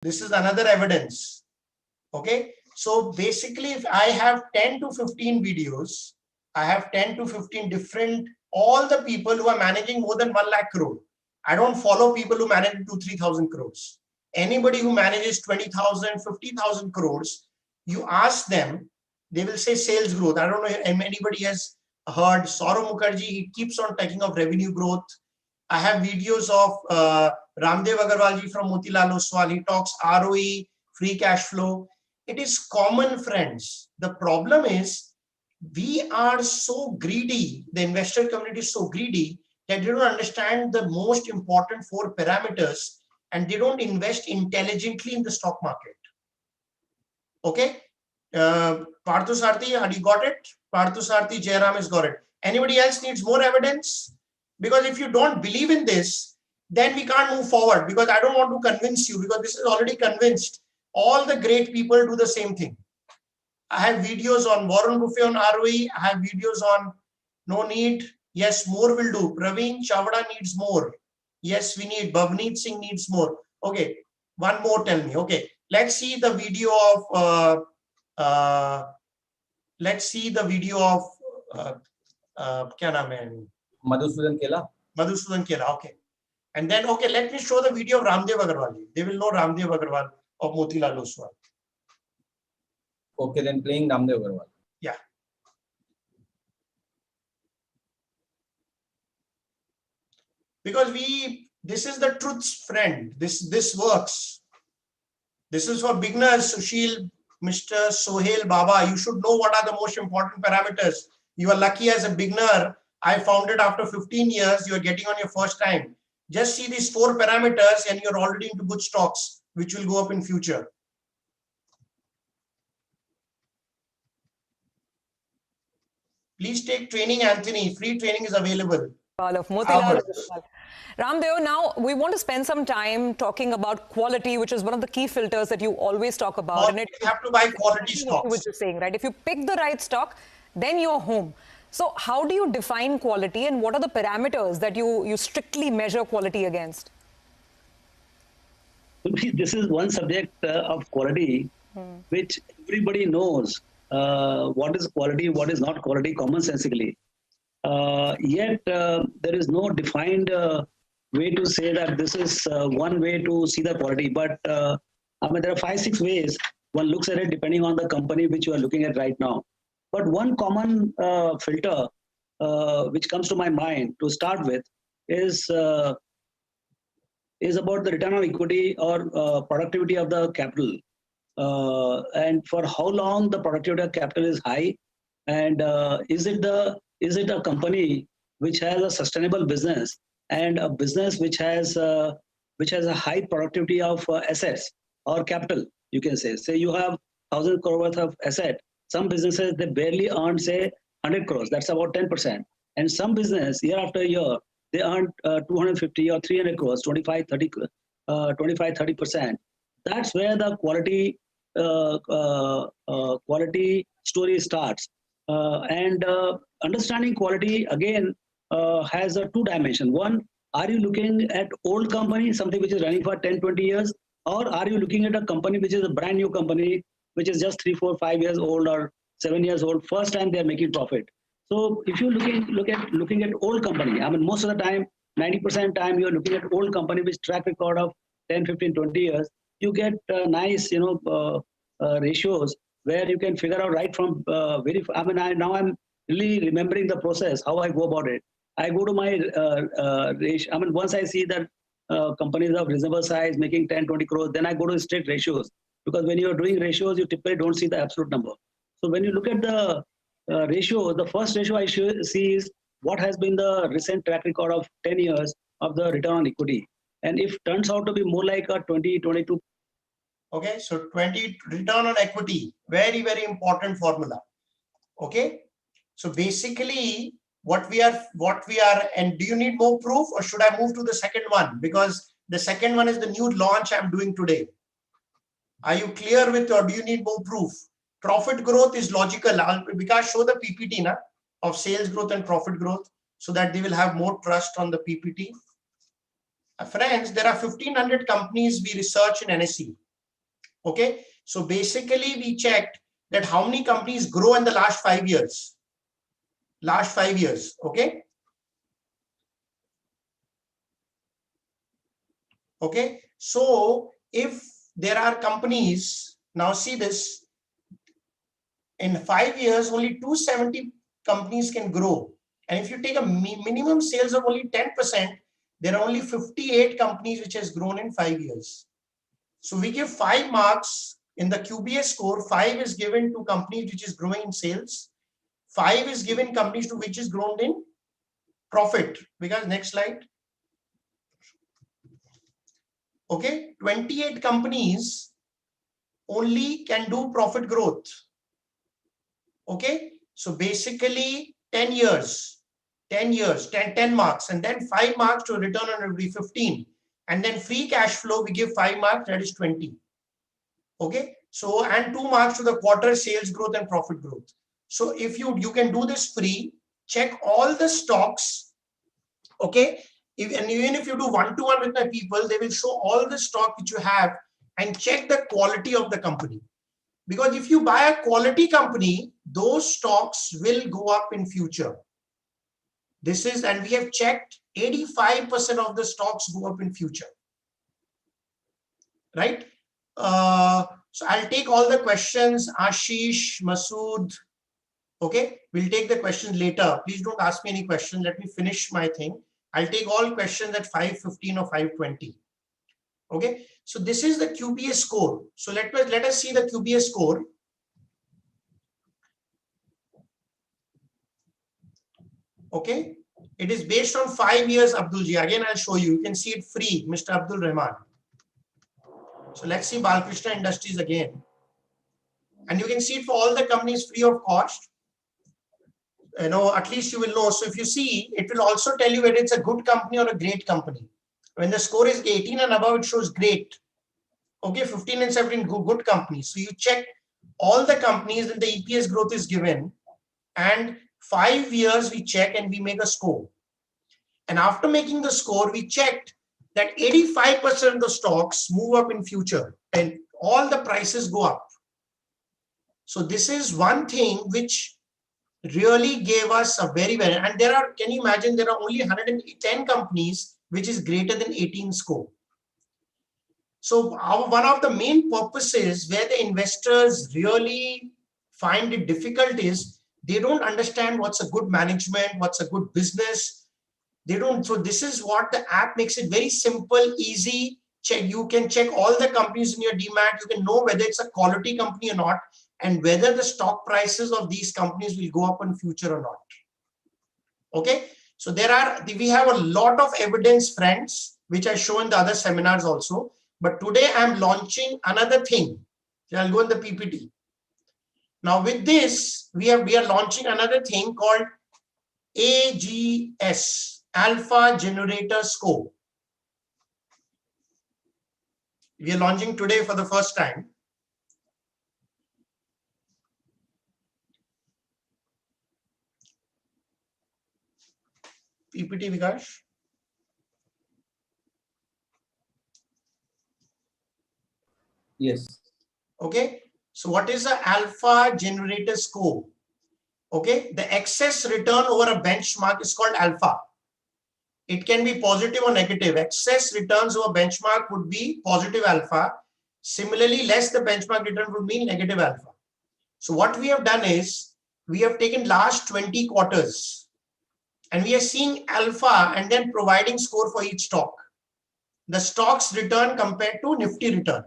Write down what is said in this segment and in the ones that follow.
This is another evidence. Okay. So basically, if I have 10 to 15 videos, I have 10 to 15 different, all the people who are managing more than 1 lakh crore. I don't follow people who manage 2-3,000 crores. Anybody who manages 20,000, 50,000 crores, you ask them, they will say sales growth. I don't know if anybody has heard Saurav Mukherjee, he keeps on talking of revenue growth. I have videos of Ramdev Agarwalji from Motilal Oswal. He talks ROE, free cash flow. It is common, friends. The problem is we are so greedy. The investor community is so greedy that they don't understand the most important 4 parameters and they don't invest intelligently in the stock market. Okay. Parthu Sarthi, had you got it? Parthu Sarthi, Jairam has got it. Anybody else needs more evidence? Because if you don't believe in this, then we can't move forward, because I don't want to convince you, because this is already convinced. All the great people do the same thing. I have videos on Warren Buffett on ROE. I have videos on no need. Yes, more will do. Praveen Chavda needs more. Yes, we need. Bhavneet Singh needs more. Okay, one more, tell me. Okay, let's see the video of let's see the video of kya naam hai? Madhusudan Kela. Madhusudan Kela, okay. And then, okay, let me show the video of Ramdev Agarwal. They will know Ramdev Agarwal of Motilal Oswal. Okay, then playing Ramdev Agarwal. Yeah. Because this is the truth's friend. This works. This is for beginners, Sushil, Mr. Sohail Baba. You should know what are the most important parameters. You are lucky as a beginner. I found it after 15 years. You are getting on your first time. Just see these 4 parameters and you're already into good stocks, which will go up in future. Please take training, Anthony. Free training is available. Of Motilal Oswal. Ramdev, now we want to spend some time talking about quality, which is one of the key filters that you always talk about. And you have to buy quality stocks. What you're saying, right? If you pick the right stock, then you're home. So how do you define quality, and what are the parameters that you strictly measure quality against? This is one subject of quality, which everybody knows what is quality, what is not quality, commonsensically. Yet there is no defined way to say that this is one way to see the quality. But I mean, there are 5-6 ways one looks at it depending on the company which you are looking at right now. But one common filter which comes to my mind to start with is about the return on equity or productivity of the capital, and for how long the productivity of capital is high, and is it a company which has a sustainable business and a business which has a high productivity of assets or capital. You can say you have 1,000 crore worth of asset. Some businesses, they barely earn, say, 100 crores. That's about 10%. And some business, year after year, they earn 250 or 300 crores, 25-30%. That's where the quality story starts. And understanding quality, again, has a 2 dimension. One, are you looking at old company, something which is running for 10-20 years? Or are you looking at a company which is a brand new company, which is just 3, 4, 5 years old or 7 years old? First time they are making profit. So if you looking at old company, I mean, most of the time, 90% time you are looking at old company with track record of 10, 15, 20 years, you get nice, ratios where you can figure out right from now I'm really remembering the process, how I go about it. I go to my ratio. I mean, once I see that companies of reasonable size making 10, 20 crores, then I go to strict ratios. Because when you're doing ratios, you typically don't see the absolute number. So when you look at the ratio, the first ratio I see is what has been the recent track record of 10 years of the return on equity. And if turns out to be more like a 20, 22. Okay, so 20 return on equity, very, very important formula. Okay, so basically what we are, and do you need more proof or should I move to the second one? Because the second one is the new launch I'm doing today. Are you clear with, or do you need more proof? Profit growth is logical. Vikas, show the PPT of sales growth and profit growth so that they will have more trust on the PPT. Friends, there are 1,500 companies we research in NSE. Okay, so basically we checked that how many companies grow in the last 5 years. Last 5 years, okay? Okay, so if there are companies, now see this, in 5 years, only 270 companies can grow. And if you take a minimum sales of only 10%, there are only 58 companies which has grown in 5 years. So we give 5 marks in the QBS score. 5 is given to companies which is growing in sales. 5 is given companies to which is grown in profit. Because next slide. Okay, 28 companies only can do profit growth. Okay, so basically 10 years, 10 marks, and then 5 marks to return on equity, 15. And then free cash flow, we give 5 marks, that is 20. Okay, so and 2 marks to the quarter sales growth and profit growth. So if you can do this free, check all the stocks. Okay, and even if you do one-to-one with my people, they will show all the stock which you have and check the quality of the company. Because if you buy a quality company, those stocks will go up in future. This is, and we have checked 85% of the stocks go up in future. Right? So I'll take all the questions, Ashish, Masood. Okay, we'll take the questions later. Please don't ask me any questions. Let me finish my thing. I'll take all questions at 5:15 or 5:20. Okay, so this is the QBS score. So let us see the QBS score. Okay, it is based on 5 years, Abdulji. Again, I'll show you. You can see it free, Mr. Abdul Rahman. So let's see Balkrishna Industries again. And you can see it for all the companies free of cost. You know, at least you will know. So if you see, it will also tell you whether it's a good company or a great company. When the score is 18 and above, it shows great. Okay, 15 and 17, good companies. So you check all the companies and the EPS growth is given. And 5 years we check and we make a score. And after making the score, we checked that 85% of the stocks move up in future and all the prices go up. So this is one thing which really gave us a very, and there are, can you imagine, there are only 110 companies which is greater than 18 score. So one of the main purposes where the investors really find it difficult is they don't understand what's a good management, what's a good business. They don't. So this is what the app makes it very simple, easy. Check. You can check all the companies in your DMAT. You can know whether it's a quality company or not, and whether the stock prices of these companies will go up in future or not. Okay. So we have a lot of evidence, friends, which I show in the other seminars also. But today I'm launching another thing. So I'll go in the PPT. Now with this, we are launching another thing called AGS, Alpha Generator Score. We are launching today for the first time. PPT, Vikash. Yes. Okay. So what is the Alpha Generator Score? Okay. The excess return over a benchmark is called alpha. It can be positive or negative. Excess returns over benchmark would be positive alpha. Similarly, less the benchmark return would mean negative alpha. So what we have done is we have taken last 20 quarters and we are seeing alpha and then providing score for each stock. The stock's return compared to Nifty return.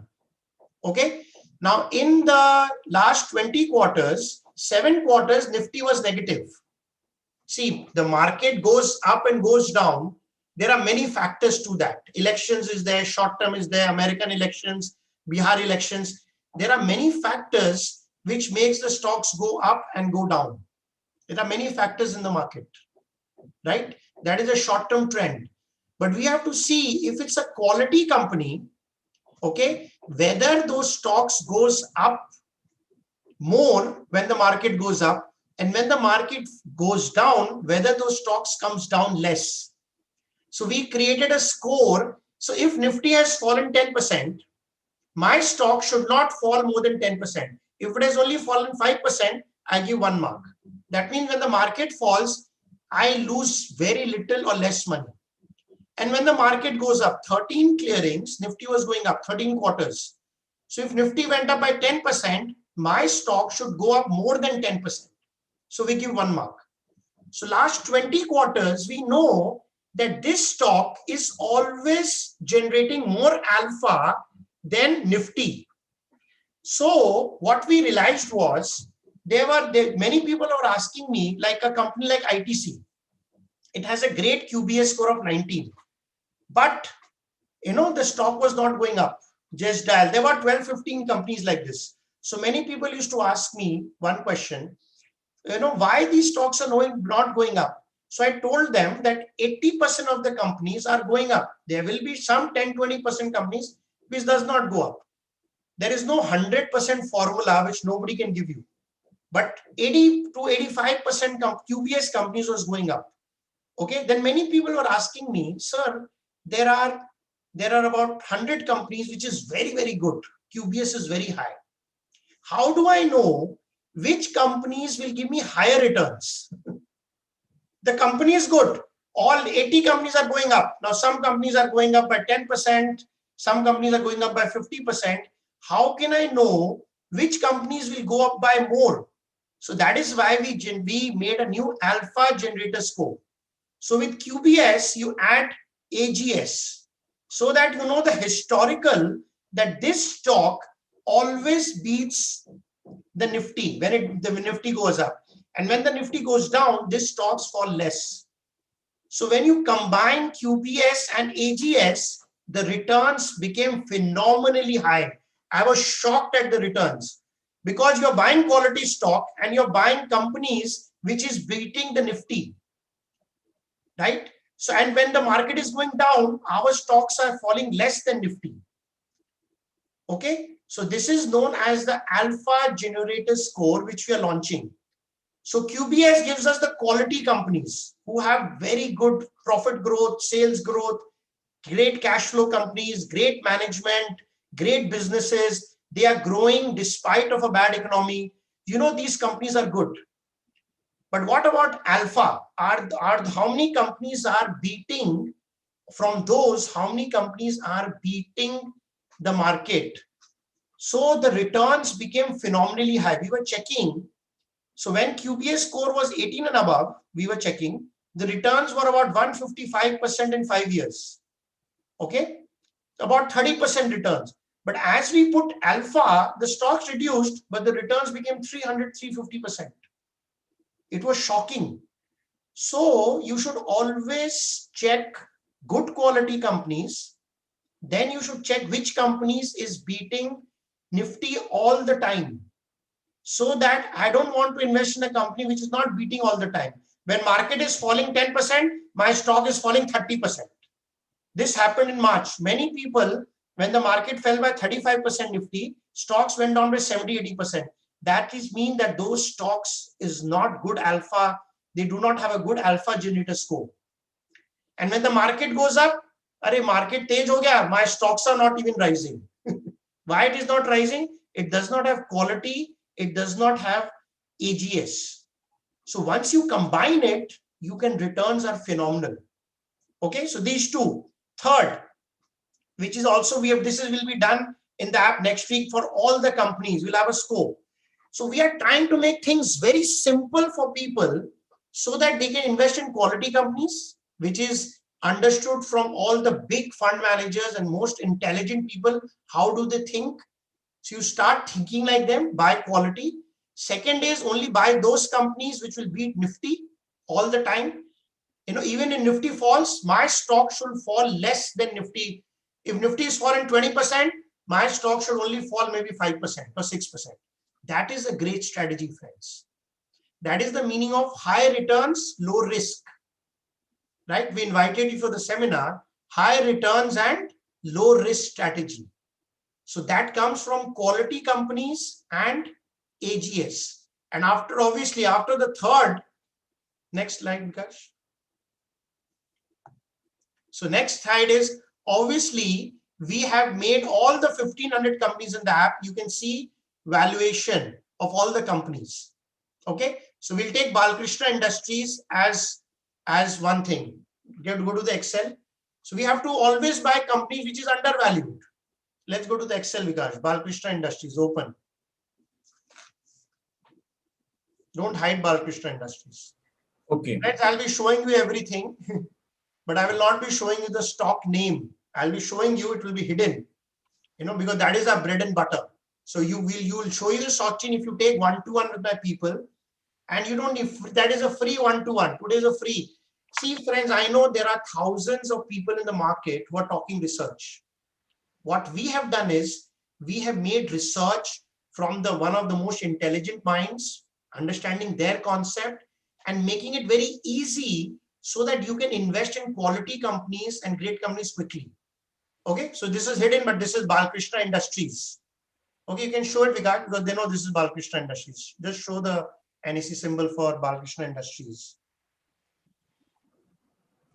Okay. Now in the last 20 quarters, 7 quarters, Nifty was negative. See, the market goes up and goes down. There are many factors to that. Elections is there, short term is there, American elections, Bihar elections. There are many factors which makes the stocks go up and go down. There are many factors in the market, right? That is a short-term trend. But we have to see if it's a quality company, okay, whether those stocks goes up more when the market goes up, and when the market goes down, whether those stocks comes down less. So we created a score. So if Nifty has fallen 10%, my stock should not fall more than 10%. If it has only fallen 5%, I give 1 mark. That means when the market falls, I lose very little or less money. And when the market goes up, 13 clearings, Nifty was going up, 13 quarters. So if Nifty went up by 10%, my stock should go up more than 10%. So we give 1 mark. So last 20 quarters, we know that this stock is always generating more alpha than Nifty. So what we realized was, many people were asking me, like a company like ITC, it has a great QBS score of 19, but the stock was not going up. Just dial. There were 12, 15 companies like this. So many people used to ask me one question, why these stocks are not going up. So I told them that 80% of the companies are going up. There will be some 10, 20% companies which does not go up. There is no 100% formula which nobody can give you. But 80 to 85% QBS companies was going up. Okay, then many people were asking me, sir, there are about 100 companies which is very, very good. QBS is very high. How do I know which companies will give me higher returns? The company is good. All 80 companies are going up. Now, some companies are going up by 10%. Some companies are going up by 50%. How can I know which companies will go up by more? So that is why we made a new alpha generator score. So with QBS, you add AGS so that you know the historical, that this stock always beats the Nifty when the Nifty goes up. And when the Nifty goes down, these stocks fall less. So when you combine QBS and AGS, the returns became phenomenally high. I was shocked at the returns because you're buying quality stock and you're buying companies which is beating the Nifty, right? So, and when the market is going down, our stocks are falling less than Nifty. Okay, so this is known as the alpha generator score, which we are launching. So QBS gives us the quality companies who have very good profit growth, sales growth, great cash flow companies, great management, great businesses. They are growing despite of a bad economy. These companies are good. But what about alpha? How many companies are beating from those? How many companies are beating the market? So the returns became phenomenally high. We were checking. So when QBS score was 18 and above, we were checking, the returns were about 155% in 5 years. Okay, about 30% returns. But as we put alpha, the stocks reduced, but the returns became 300, 350%. It was shocking. So you should always check good quality companies. Then you should check which companies is beating Nifty all the time. So that I don't want to invest in a company which is not beating all the time. When market is falling 10%, my stock is falling 30%. This happened in March. Many people, when the market fell by 35% Nifty, stocks went down by 70, 80%. That is mean that those stocks is not good alpha. They do not have a good alpha generator score. And when the market goes up, market tej ho gaya, my stocks are not even rising. Why it is not rising? It does not have quality. It does not have AGS. So once you combine it, returns are phenomenal. Okay, so these two. Third, which is also this will be done in the app next week for all the companies. We'll have a score. So we are trying to make things very simple for people so that they can invest in quality companies, which is understood from all the big fund managers and most intelligent people. How do they think? So you start thinking like them, buy quality. Second is only buy those companies which will beat Nifty all the time. Even if Nifty falls, my stock should fall less than Nifty. If Nifty is falling 20%, my stock should only fall maybe 5% or 6%. That is a great strategy, friends. That is the meaning of high returns, low risk. Right? We invited you for the seminar, high returns and low risk strategy. So that comes from quality companies and AGS. And after the third, next slide, Vikash. So next slide is, obviously, we have made all the 1500 companies in the app. You can see valuation of all the companies. Okay, so we'll take Balkrishna Industries as one thing. Go to the Excel. So we have to always buy companies which is undervalued. Let's go to the Excel, Vikash. Balkrishna Industries, open. Don't hide Balkrishna Industries. Okay. Friends, I'll be showing you everything, but I will not be showing you the stock name. I'll be showing you, it will be hidden, because that is our bread and butter. So you will show you the stock chain if you take 1-to-1 with my people, and you don't, if that is a free 1-to-1, today is a free. See, friends, I know there are thousands of people in the market who are talking research. What we have done is we have made research from one of the most intelligent minds, understanding their concept and making it very easy so that you can invest in quality companies and great companies quickly. Okay, so this is hidden, but this is Balkrishna Industries. Okay, you can show it, Vikas, because they know this is Balkrishna Industries. Just show the NEC symbol for Balkrishna Industries.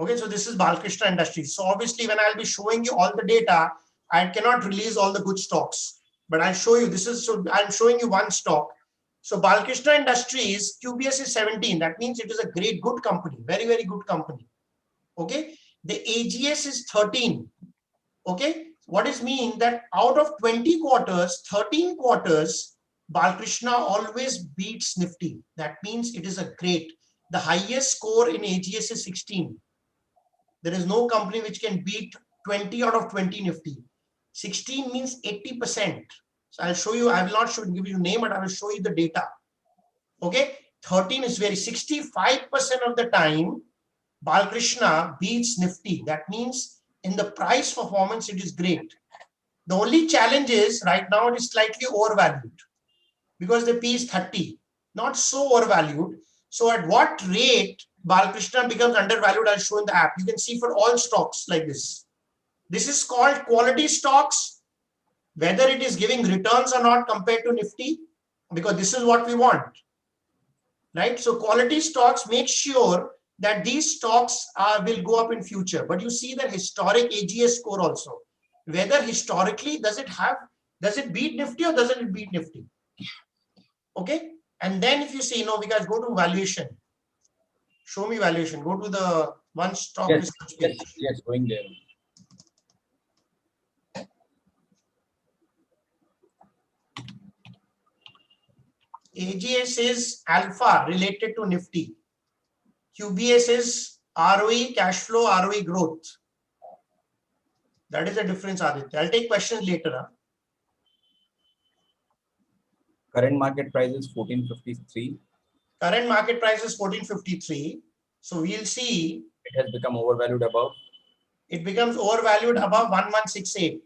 Okay, so this is Balkrishna Industries. So obviously, when I'll be showing you all the data, I cannot release all the good stocks, but I'll show you. So I'm showing you one stock. So Balkrishna Industries, QBS is 17. That means it is a great, good company, very, very good company. Okay, the AGS is 13. Okay, what is mean that out of 20 quarters, 13 quarters, Balkrishna always beats Nifty. That means it is a great. The highest score in AGS is 16. There is no company which can beat 20 out of 20 Nifty. 16 means 80%. So I'll show you, I will not give you name, but I will show you the data. Okay, 13 is very 65% of the time, Balkrishna beats Nifty. That means in the price performance, it is great. The only challenge is right now it is slightly overvalued because the P is 30, not so overvalued. So at what rate Balkrishna becomes undervalued, I'll show in the app. You can see for all stocks like this. This is called quality stocks, whether it is giving returns or not compared to Nifty, because this is what we want, right? So quality stocks make sure that these stocks will go up in future. But you see the historic AGS score also. Whether historically, does it beat Nifty or doesn't it beat Nifty? Okay. And then if you see, we guys go to valuation. Show me valuation. Go to the one stock research page. Yes, going there. AGS is alpha related to Nifty. QBS is ROE, cash flow, ROE growth. That is the difference, Aditya. I'll take questions later. Current market price is 1453. Current market price is 1453. So we'll see. It has become overvalued above. It becomes overvalued above 1168.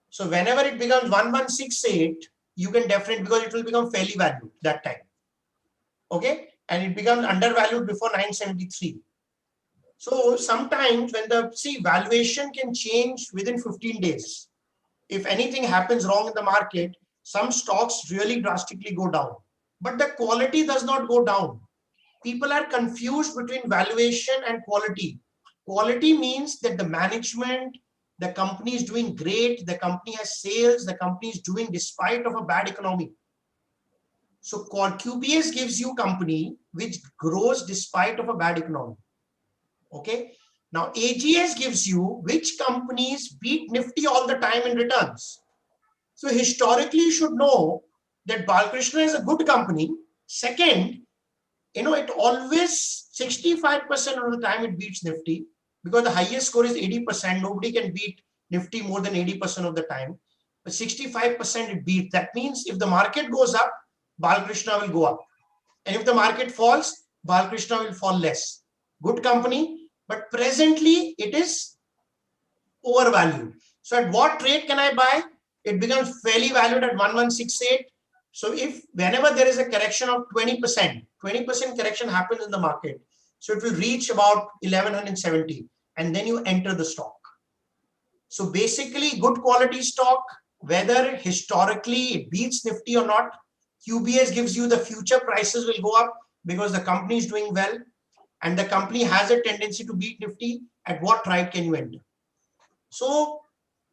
So whenever it becomes 1168, you can definitely, because it will become fairly valued that time. Okay. And it becomes undervalued before 973. So sometimes when valuation can change within 15 days. If anything happens wrong in the market, some stocks really drastically go down, but the quality does not go down. People are confused between valuation and quality. Quality means that the management, the company is doing great, the company has sales, the company is doing despite of a bad economy. So QBS gives you company which grows despite of a bad economy. Okay. Now AGS gives you which companies beat Nifty all the time in returns. So historically, you should know that Balkrishna is a good company. Second, it always 65% of the time it beats Nifty because the highest score is 80%. Nobody can beat Nifty more than 80% of the time. But 65% it beats. That means if the market goes up, Balkrishna will go up. And if the market falls, Balkrishna will fall less. Good company, but presently it is overvalued. So at what rate can I buy? It becomes fairly valued at 1168. So whenever there is a correction of 20% correction happens in the market. So it will reach about 1170 and then you enter the stock. So basically good quality stock, whether historically it beats Nifty or not, QBS gives you the future prices will go up because the company is doing well and the company has a tendency to beat Nifty. At what rate can you enter? So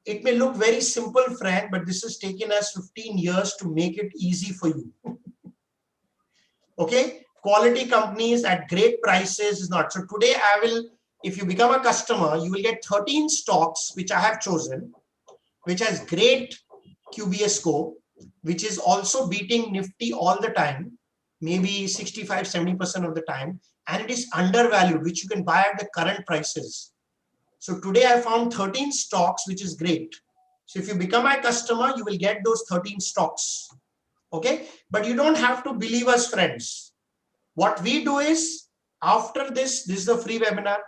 It may look very simple, friend, but this has taken us 15 years to make it easy for you. Okay, quality companies at great prices is not. So today I will, if you become a customer, you will get 13 stocks, which I have chosen, which has great QBS score, which is also beating Nifty all the time, maybe 65, 70% of the time, and it is undervalued, which you can buy at the current prices. So today I found 13 stocks, which is great. So if you become my customer, you will get those 13 stocks. Okay, but you don't have to believe us, friends. What we do is, after this is the free webinar.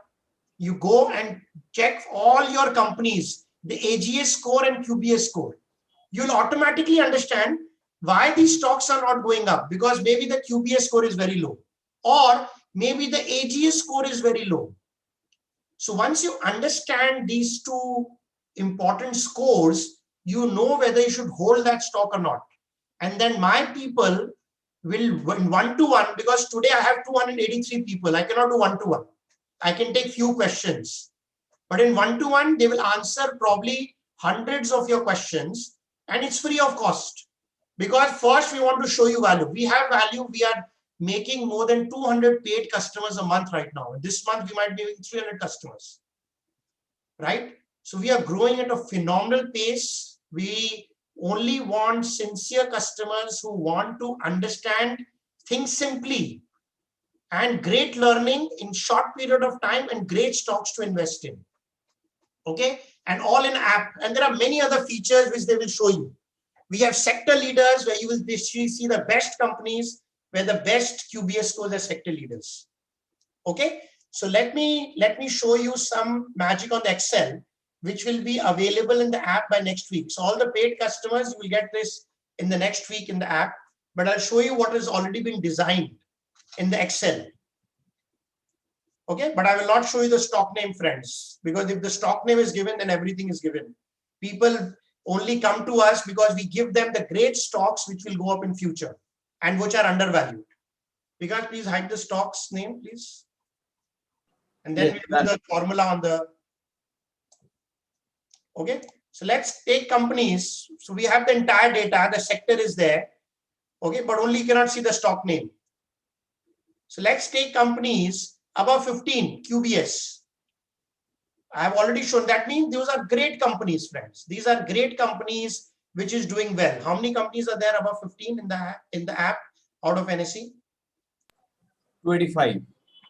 You go and check all your companies, the AGS score and QBS score. You'll automatically understand why these stocks are not going up, because maybe the QBS score is very low, or maybe the AGS score is very low. So once you understand these two important scores, you know whether you should hold that stock or not. And then my people will one-to-one, because today I have 283 people. I cannot do one-to-one. I can take few questions. But in one-to-one, they will answer probably hundreds of your questions, and it's free of cost. Because first we want to show you value. We have value. We are making more than 200 paid customers a month right now. This month we might be making 300 customers, right? So we are growing at a phenomenal pace. We only want sincere customers who want to understand things simply, and great learning in short period of time, and great stocks to invest in. Okay, and all in app. And there are many other features which they will show you. We have sector leaders where you will see the best companies where the best QBS scores are sector leaders. Okay, so let me show you some magic on the Excel, which will be available in the app by next week. So all the paid customers will get this in the next week in the app, but I'll show you what has already been designed in the Excel. Okay, but I will not show you the stock name, friends, because if the stock name is given, then everything is given. People only come to us because we give them the great stocks which will go up in future and which are undervalued. Because please hide the stocks name, please. And then we'll do the formula on the. Okay, so let's take companies. So we have the entire data, the sector is there. Okay, but only you cannot see the stock name. So let's take companies above 15 QBS. I have already shown. That means those are great companies, friends. These are great companies which is doing well. How many companies are there above 15 in the app out of NSE? 285.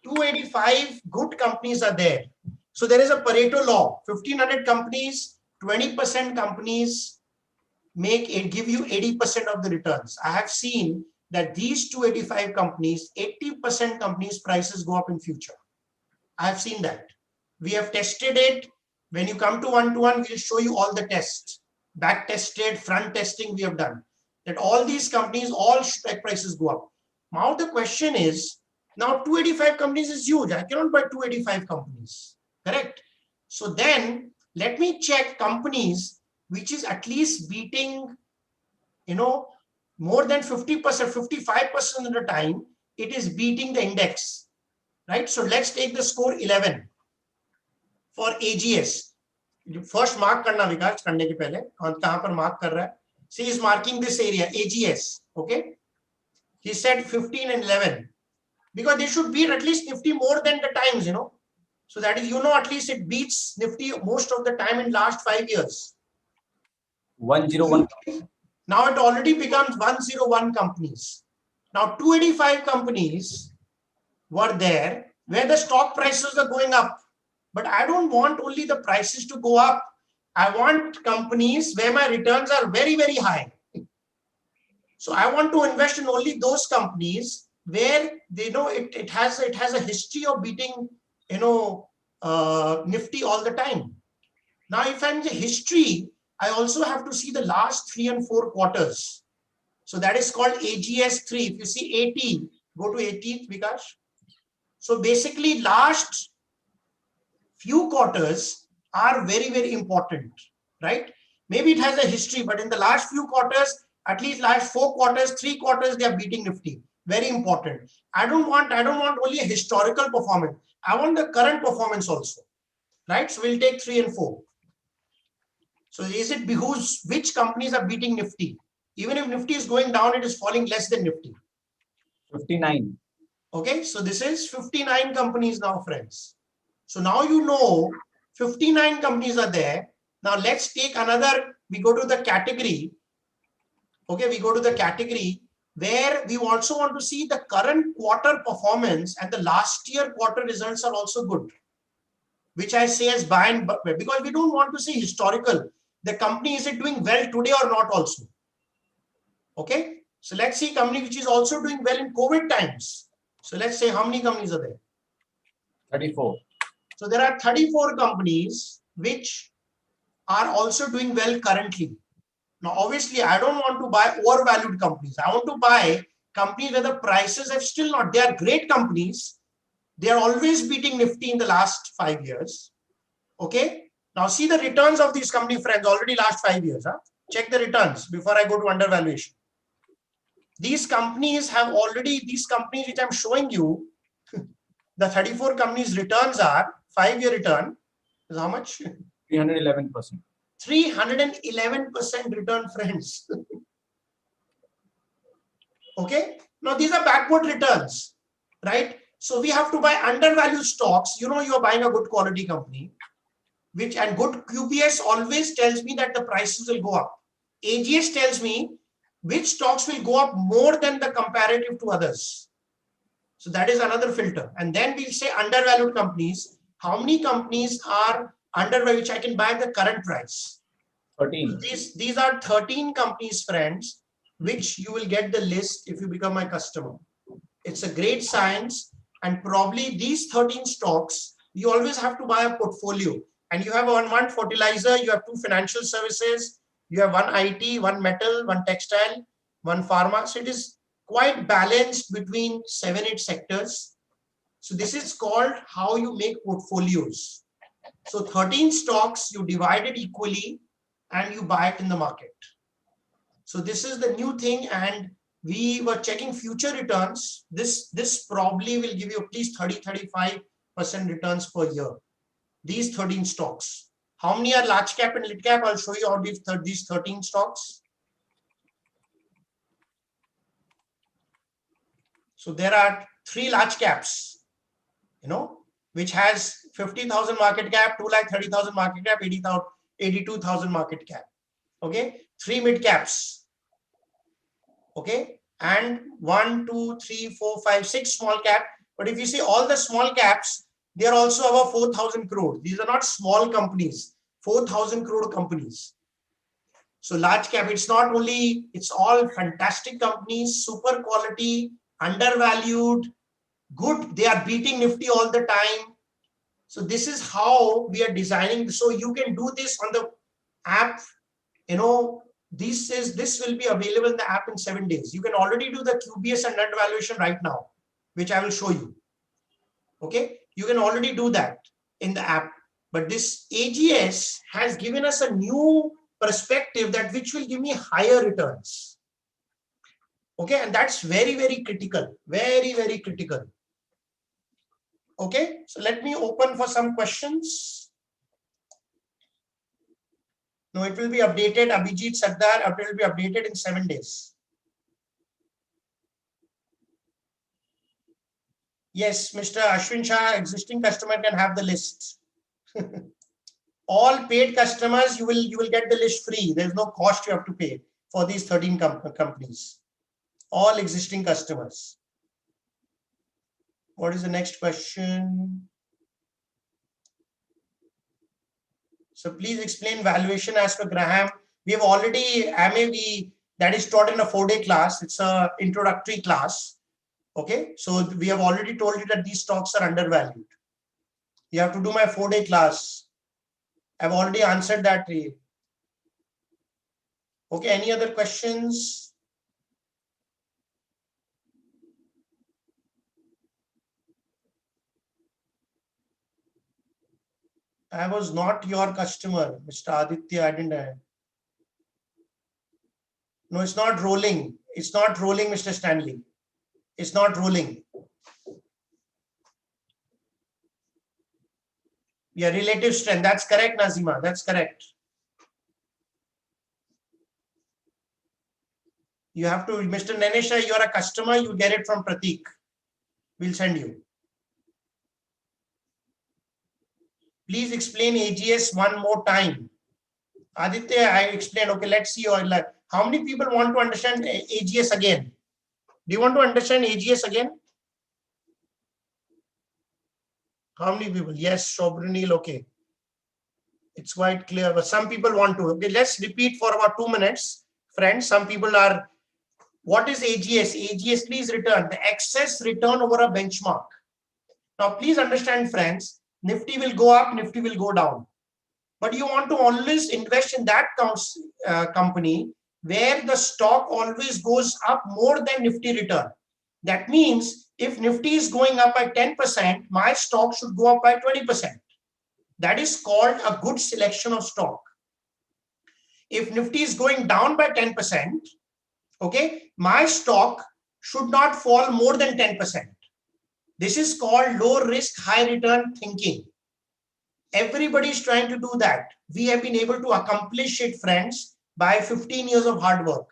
285 good companies are there. So there is a Pareto law. 1,500 companies, 20% companies give you 80% of the returns. I have seen that these 285 companies, 80% companies prices go up in future. I have seen that. We have tested it. When you come to one-to-one, we'll show you all the tests. Back tested, front testing we have done. That all these companies, all stock prices go up. Now the question is, now 285 companies is huge. I cannot buy 285 companies. Correct? So then let me check companies which is at least beating, more than 50%, 55% of the time, it is beating the index. Right? So let's take the score 11 for AGS. First mark karna Vikas karne ke pehle. और कहाँ पर mark कर रहा है? See, he is marking this area, AGS. Okay? He said 15 and 11. Because they should beat at least Nifty more than the times, So that is, at least it beats Nifty most of the time in last 5 years. 101. Now it already becomes 101 companies. Now 285 companies were there where the stock prices are going up. But I don't want only the prices to go up. I want companies where my returns are very, very high. So I want to invest in only those companies where they know it has a history of beating Nifty all the time. Now, if I'm the history, I also have to see the last 3 and 4 quarters. So that is called AGS3. If you see 80, go to 18th, Vikash. So basically, last few quarters are very, very important, right? Maybe it has a history, but in the last few quarters, at least last 4 quarters, 3 quarters, they are beating Nifty. Very important. I don't want only a historical performance. I want the current performance also, right? So we'll take 3 and 4. So is it behooves which companies are beating Nifty? Even if Nifty is going down, it is falling less than Nifty. 59. Okay, so this is 59 companies now, friends. So now you know 59 companies are there. Now let's take another, we go to the category. Okay, we go to the category where we also want to see the current quarter performance, and the last year quarter results are also good, which I say as buy and because we don't want to see historical. The company, is it doing well today or not also? Okay, so let's see company which is also doing well in COVID times. So let's say how many companies are there? 34. So there are 34 companies which are also doing well currently. Now, obviously, I don't want to buy overvalued companies. I want to buy companies where the prices have still not. They are great companies. They are always beating Nifty in the last 5 years. Okay. Now, see the returns of these company, friends, already last 5 years. Huh? Check the returns before I go to undervaluation. These companies have already, these companies which I'm showing you, the 34 companies returns are 5-year return is how much? 311%. 311% return, friends. Okay. Now these are backward returns, right? So we have to buy undervalued stocks. You know, you are buying a good quality company, which, and good QPS always tells me that the prices will go up. AGS tells me which stocks will go up more than the comparative to others. So that is another filter. And then we'll say undervalued companies. How many companies are undervalued, which I can buy at the current price? 13. These are 13 companies, friends, which you will get the list if you become my customer. It's a great science, and probably these 13 stocks, you always have to buy a portfolio, and you have one fertilizer, you have 2 financial services, you have 1 IT, 1 metal, 1 textile, 1 pharma. So it is quite balanced between 7-8 sectors. So this is called how you make portfolios. So 13 stocks, you divide it equally and you buy it in the market. So this is the new thing, and we were checking future returns. This probably will give you at least 30-35% returns per year. These 13 stocks. How many are large cap and mid cap? I'll show you all these 13 stocks. So there are 3 large caps, you know, which has 50,000 market cap, 2,30,000 market cap, 82,000 market cap. Okay, 3 mid caps. Okay, and 1, 2, 3, 4, 5, 6 small cap. But if you see all the small caps, they are also above 4,000 crore. These are not small companies, 4,000 crore companies. So large cap, it's not only, it's all fantastic companies, super quality, undervalued, good. They are beating Nifty all the time. So this is how we are designing. So you can do this on the app. You know, this will be available in the app in 7 days. You can already do the QBS and undervaluation right now, which I will show you. Okay, you can already do that in the app. But this AGS has given us a new perspective that which will give me higher returns. Okay, and that's very, very critical. Very, very critical. Okay, so let me open for some questions. No, it will be updated. Abhijit Sardar, it will be updated in 7 days. Yes, Mr. Ashwin Shah, existing customer can have the list. All paid customers, you will get the list free. There's no cost you have to pay for these 13 companies. All existing customers. What is the next question? So please explain valuation as per Graham. We have already, that is taught in a 4-day class. It's a introductory class. Okay, so we have already told you that these stocks are undervalued. You have to do my 4-day class. I've already answered that. Okay, any other questions? I was not your customer, Mr. Aditya. I didn't. No, it's not rolling. It's not rolling, Mr. Stanley. It's not rolling. Yeah, relative strength. That's correct, Nazima. That's correct. You have to, Mr. Nanesha, you're a customer, you get it from Prateek. We'll send you. Please explain AGS one more time. Aditya, I explained. Okay, let's see. How many people want to understand AGS again? Do you want to understand AGS again? How many people? Yes, Shobranil, okay. It's quite clear, but some people want to. Okay, let's repeat for about 2 minutes. Friends, some people are, what is AGS? AGS, please return. The excess return over a benchmark. Now, please understand, friends, Nifty will go up, Nifty will go down. But you want to always invest in that company where the stock always goes up more than Nifty return. That means if Nifty is going up by 10%, my stock should go up by 20%. That is called a good selection of stock. If Nifty is going down by 10%, okay, my stock should not fall more than 10%. This is called low risk, high return thinking. Everybody is trying to do that. We have been able to accomplish it, friends, by 15 years of hard work.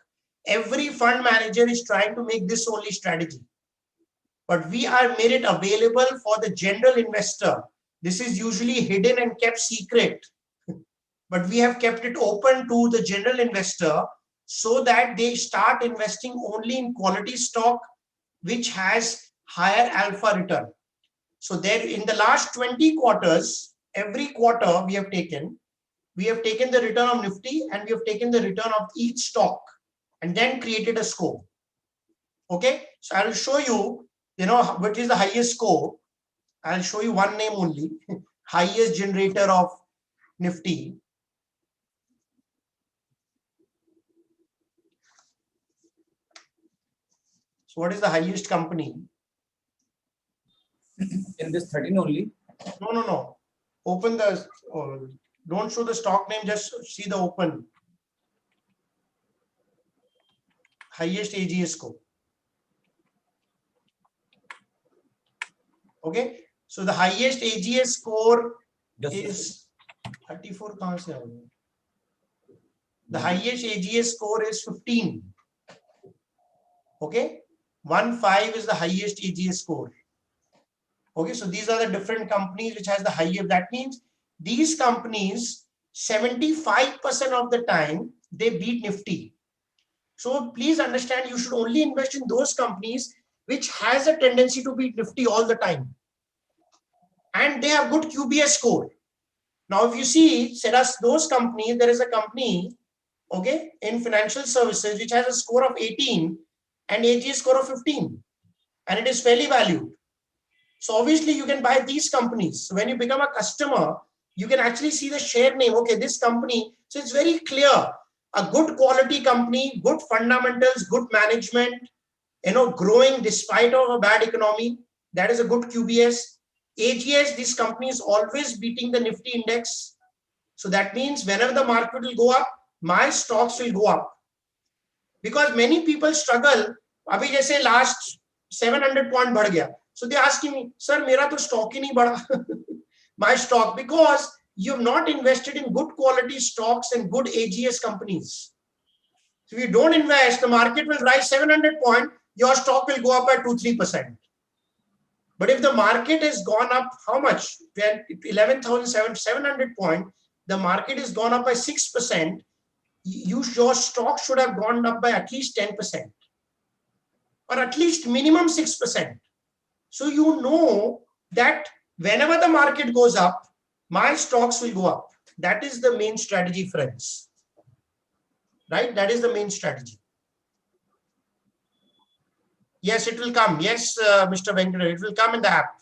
Every fund manager is trying to make this only strategy. But we are made it available for the general investor. This is usually hidden and kept secret. But we have kept it open to the general investor so that they start investing only in quality stock, which has higher alpha return. So there in the last 20 quarters, every quarter we have taken the return of Nifty and we have taken the return of each stock and then created a score. Okay, so I will show you, what is the highest score. I'll show you one name only, highest generator of Nifty. So what is the highest company? In this 13 only? No. Open the, don't show the stock name, just see the open. Highest AGS score. Okay, so the highest AGS score is 34. The highest AGS score is 15. Okay, 15 is the highest AGS score. Okay, so these are the different companies which has the highest. That means these companies 75% of the time they beat Nifty. So please understand, you should only invest in those companies which has a tendency to beat Nifty all the time. And they have good QBS score. Now, if you see, those companies, there is a company, okay, in financial services, which has a score of 18 and AGS score of 15. And it is fairly valued. So obviously you can buy these companies. So when you become a customer, you can actually see the share name. Okay, this company. So it's very clear. A good quality company, good fundamentals, good management, growing despite of a bad economy. That is a good QBS. AGS, this company is always beating the Nifty index. So that means whenever the market will go up, my stocks will go up. Because many people struggle. Abhi jaise last 700 point बढ़ गया. So they asking me, sir, मेरा तो stock ही नहीं बढ़ा. My stock, because you have not invested in good quality stocks and good AGS companies. So if you don't invest, the market will rise 700 points, your stock will go up by 2-3%. But if the market has gone up, how much? 11,700 points, the market has gone up by 6%, your stock should have gone up by at least 10%. Or at least minimum 6%. So you know that whenever the market goes up, my stocks will go up. That is the main strategy, friends. Right? That is the main strategy. Yes, it will come. Yes, Mr. Venkata, it will come in the app.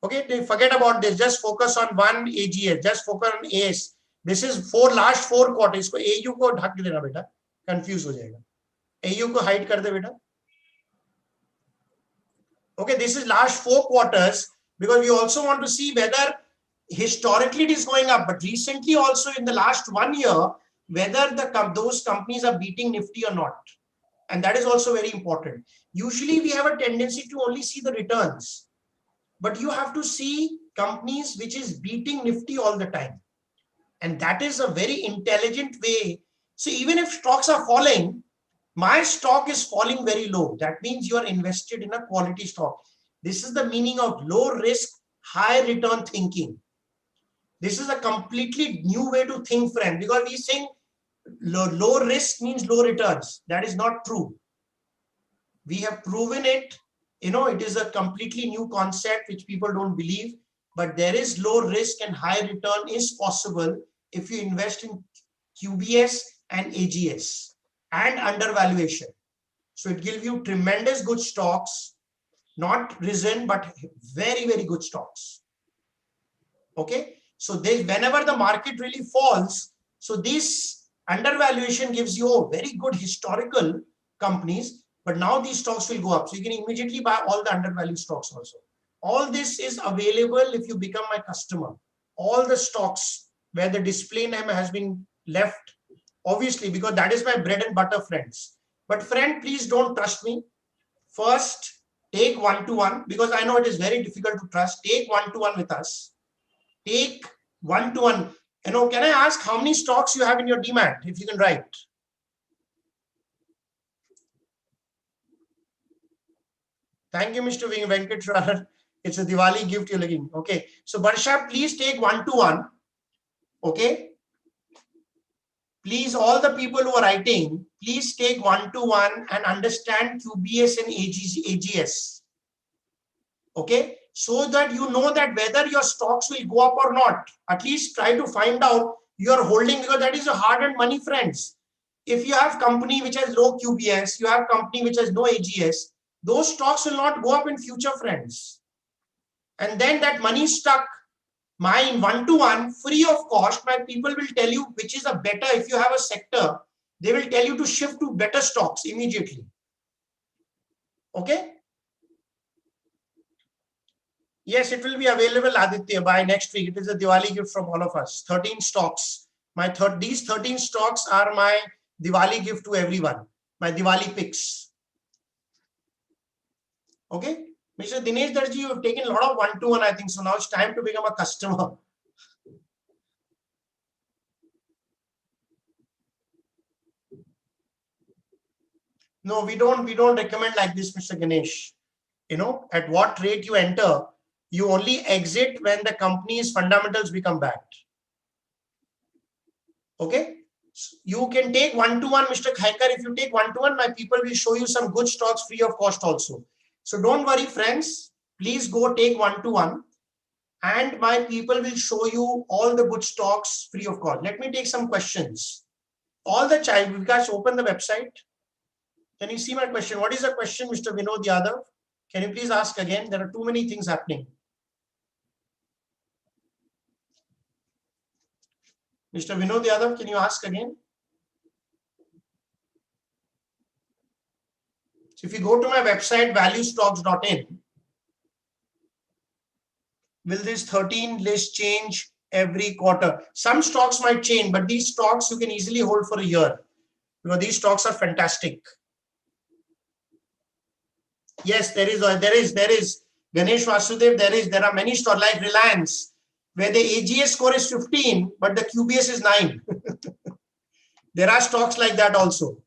Okay, forget about this. Just focus on one AGS. Just focus on AS. This is last 4 quarters. इसको AU को ढक देना बेटा. Confuse हो जाएगा. AU को hide कर दे बेटा. Okay, this is last 4 quarters because we also want to see whether historically it is going up, but recently also in the last 1 year, whether those companies are beating Nifty or not. And that is also very important. Usually we have a tendency to only see the returns, but you have to see companies which is beating Nifty all the time. And that is a very intelligent way. So even if stocks are falling, My stock is falling very low. That means you are invested in a quality stock. This is the meaning of low risk, high return thinking. This is a completely new way to think, friend, because we saying low risk means low returns. That is not true. We have proven it. You know, it is a completely new concept which people don't believe, but there is low risk and high return is possible if you invest in QBS and AGS and undervaluation. So it gives you tremendous good stocks, not risen, but very, very good stocks. Okay. So whenever the market really falls, so this undervaluation gives you a very good historical companies, but now these stocks will go up. So you can immediately buy all the undervalued stocks also. All this is available if you become my customer. All the stocks where the display name has been left, obviously, because that is my bread and butter, friends. But friend, please don't trust me. First, take one-to-one, because I know it is very difficult to trust. Take one-to-one with us. Take one-to-one. You know, can I ask how many stocks you have in your demat, if you can write? Thank you, Mr. Venkateshwar. It's a Diwali gift you're looking. Okay. So Barsha, please take one-to-one. Okay. Please, all the people who are writing, please take one-to-one and understand QBS and AGS. Okay. So that you know that whether your stocks will go up or not, at least try to find out your holding, because that is a hard-earned money, friends. If you have company which has low QBS, you have company which has no AGS, those stocks will not go up in future, friends. And then that money is stuck. My one-to-one, free of cost, my people will tell you which is a better. If you have a sector, they will tell you to shift to better stocks immediately. Okay. Yes, it will be available, Aditya, by next week. It is a Diwali gift from all of us. 13 stocks. These 13 stocks are my Diwali gift to everyone. My Diwali picks. Okay. Mr. Dinesh Darji, you have taken a lot of one-to-one, I think. So now it's time to become a customer. No, we don't recommend like this, Mr. Ganesh. You know, at what rate you enter, you only exit when the company's fundamentals become bad. Okay. You can take one-to-one, Mr. Khaikar. If you take one-to-one, my people will show you some good stocks free of cost also. So don't worry, friends. Please go take one-to-one, and my people will show you all the good stocks free of cost. Let me take some questions. All the child, you guys open the website. Can you see my question? What is the question, Mr. Vinod Yadav? Can you please ask again? There are too many things happening. Mr. Vinod Yadav, can you ask again? So if you go to my website, valuestocks.in, will this 13 list change every quarter? Some stocks might change, but these stocks you can easily hold for a year, because these stocks are fantastic. Yes, there is Ganesh Vasudev. There are many stocks like Reliance, where the AGS score is 15, but the QBS is 9. There are stocks like that also.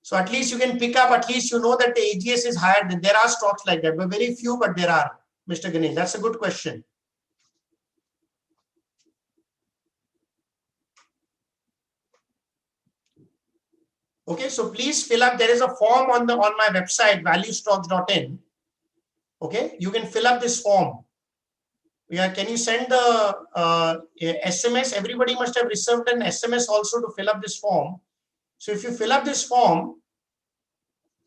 So at least you can pick up, at least you know that the AGS is higher. There are stocks like that, but very few, but there are, Mr. Ganesh. That's a good question. Okay, so please fill up. There is a form on my website, valuestocks.in. Okay, you can fill up this form. Yeah, can you send the SMS? Everybody must have received an SMS also to fill up this form. So if you fill up this form,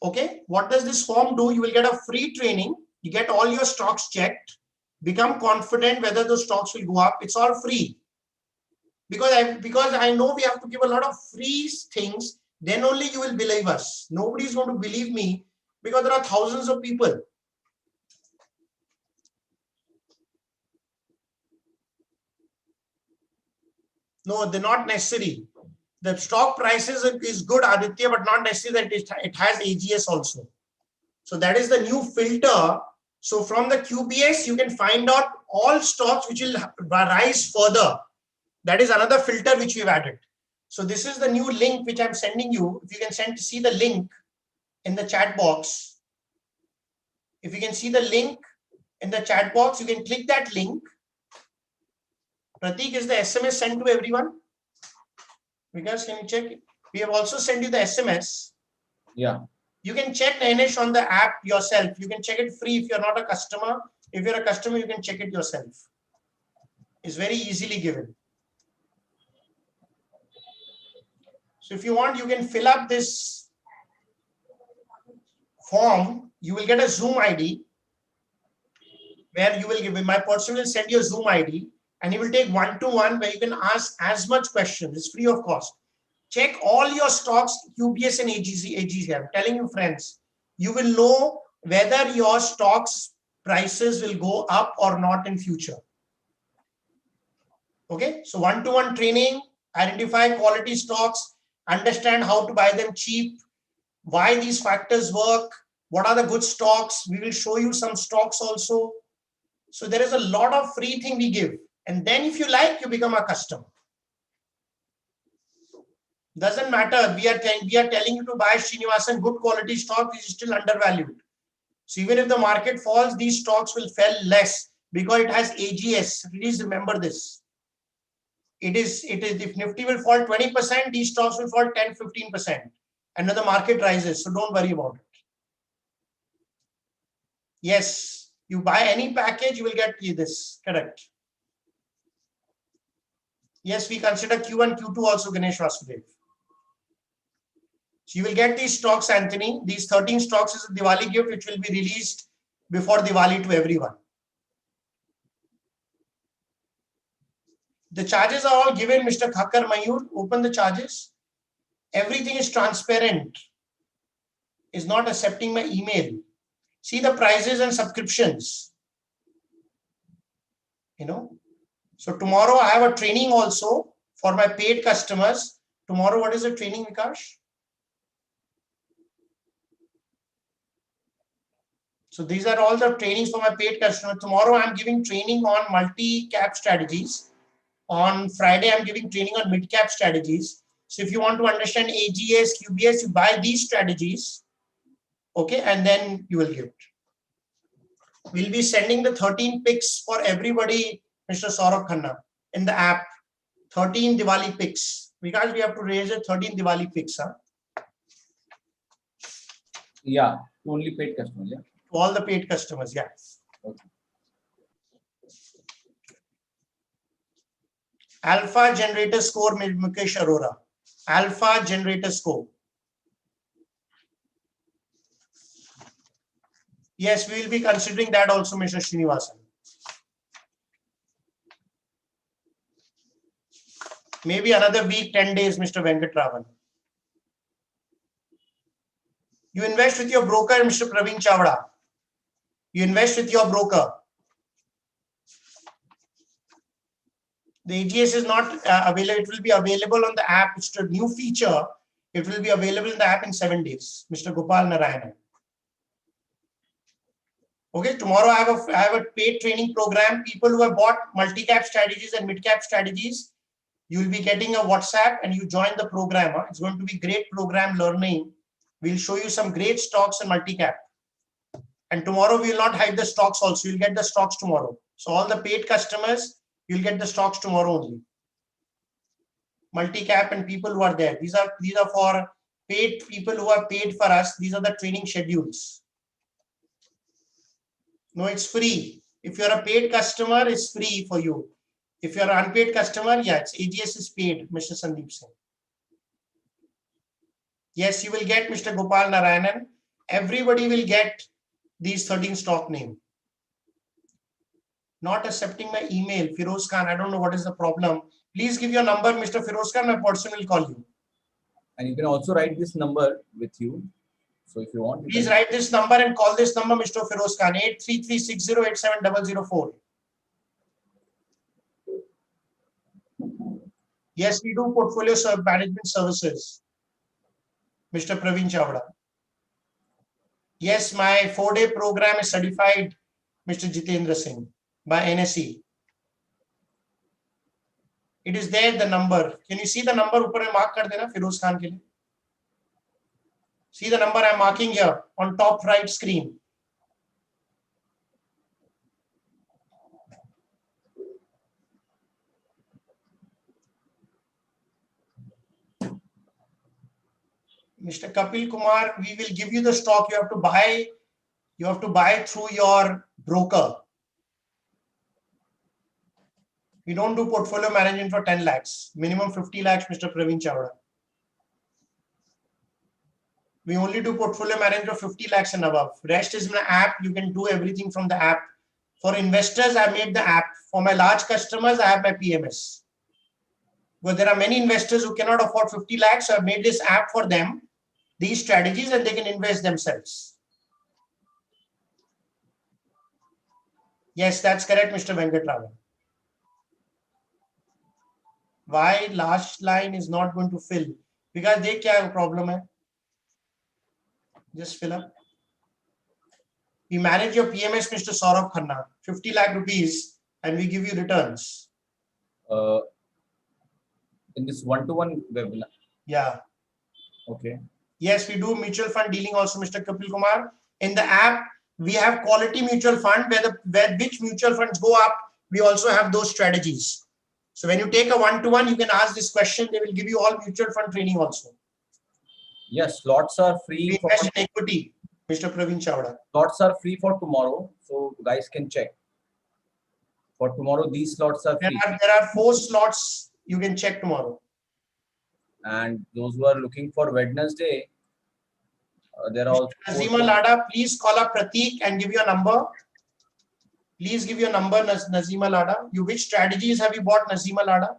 okay, what does this form do? You will get a free training. You get all your stocks checked, become confident whether those stocks will go up. It's all free. Because I know we have to give a lot of free things, then only you will believe us. Nobody is going to believe me because there are thousands of people. No, they're not necessary. The stock prices is good, Aditya, but not necessarily that it has AGS also. So that is the new filter. So from the QBS, you can find out all stocks which will rise further. That is another filter which we've added. So this is the new link which I'm sending you. If you can see the link in the chat box. If you can see the link in the chat box, you can click that link. Pratik, is the SMS sent to everyone? Because can you check? We have also sent you the SMS. Yeah. You can check Nainesh on the app yourself. You can check it free if you're not a customer. If you're a customer, you can check it yourself. It's very easily given. So if you want, you can fill up this form. You will get a Zoom ID where you will give my person will send you a Zoom ID and he will take one-to-one where you can ask as much questions. It's free of cost. Check all your stocks, UBS and AGC. I'm telling you, friends, you will know whether your stocks prices will go up or not in future. Okay, so one-to-one training, identify quality stocks, understand how to buy them cheap, why these factors work, what are the good stocks. We will show you some stocks also. So there is a lot of free thing we give. And then if you like, you become a customer. Doesn't matter. We are telling you to buy Srinivasan good quality stock, which is still undervalued. So even if the market falls, these stocks will fall less because it has AGS. Please remember this. It is if Nifty will fall 20%, these stocks will fall 10-15%. And then the market rises. So don't worry about it. Yes, you buy any package, you will get this. Correct. Yes, we consider Q1, Q2 also, Ganesh Vasudev. So you will get these stocks, Anthony. These 13 stocks is a Diwali gift, which will be released before Diwali to everyone. The charges are all given, Mr. Thakkar Mayur. Open the charges. Everything is transparent. Is not accepting my email. See the prices and subscriptions. So tomorrow I have a training also for my paid customers. Tomorrow, what is the training, Vikash? So these are all the trainings for my paid customers. Tomorrow I'm giving training on multi-cap strategies. On Friday, I'm giving training on mid-cap strategies. So if you want to understand AGS, QBS, you buy these strategies. Okay, and then you will give it. We'll be sending the 13 picks for everybody, Mr. Saurabh Khanna, in the app. 13 Diwali picks. Because we have to raise it 13 Diwali picks. Huh? Yeah, only paid customers. Yeah. To all the paid customers, yeah. Okay. Alpha generator score, Mukesh Arora. Alpha generator score. Yes, we will be considering that also, Mr. Srinivasan. Maybe another week, 10 days, Mr. Venkatraman. You invest with your broker, Mr. Praveen Chavda. You invest with your broker. The AGS is not available. It will be available on the app. It's a new feature. It will be available in the app in 7 days. Mr. Gopal Narayanan. Okay, tomorrow I have a paid training program. People who have bought multi-cap strategies and mid-cap strategies, you will be getting a WhatsApp and you join the program. Huh? It's going to be great program learning. We'll show you some great stocks and multi-cap. And tomorrow we will not hide the stocks also. You'll get the stocks tomorrow. So all the paid customers, you'll get the stocks tomorrow only. Multi-cap and people who are there. These are for paid people who are paid for us. These are the training schedules. No, it's free. If you're a paid customer, it's free for you. If you're an unpaid customer, yeah, it's AGS is paid, Mr. Sandeep Singh. Yes, you will get Mr. Gopal Narayanan. Everybody will get these 13 stock name. Not accepting my email, Firoz Khan. I don't know what is the problem. Please give your number, Mr. Firoz Khan. My person will call you. And you can also write this number with you. So if you want, please write this number and call this number, Mr. Firoz Khan, 83360870004. Yes, we do portfolio management services, Mr. Praveen Chavda. Yes, my 4-day program is certified, Mr. Jitendra Singh, by NSE. It is there, the number. Can you see the number? ऊपर में mark कर देना फिरोज खान के लिए. See the number I'm marking here on top right screen. Mr. Kapil Kumar, we will give you the stock. You have to buy. You have to buy through your broker. We don't do portfolio management for 10 lakhs. Minimum 50 lakhs, Mr. Praveen Chawda. We only do portfolio management of 50 lakhs and above. Rest is an app. You can do everything from the app. For investors, I made the app. For my large customers, I have my PMS. But there are many investors who cannot afford 50 lakhs. So I've made this app for them, these strategies, and they can invest themselves. Yes, that's correct, Mr. Venkatraman. Why last line is not going to fill? Because they kya problem hai? Just fill up. We manage your PMS, Mr. Saurabh Khanna, 50 lakh rupees, and we give you returns. In this one-to-one webinar. Yeah. Okay. Yes, we do mutual fund dealing also, Mr. Kapil Kumar. In the app, we have quality mutual fund where which mutual funds go up. We also have those strategies. So when you take a one-to-one, you can ask this question. They will give you all mutual fund training also. Yes, slots are free. We invest in equity, Mr. Praveen Chawda. Slots are free for tomorrow, so guys can check. For tomorrow, these slots are free. There are 4 slots you can check tomorrow. And those who are looking for Wednesday, there are also. Nazima Lada, please call up Prateek and give your number. Please give your number, Nazima Lada. Which strategies have you bought, Nazima Lada?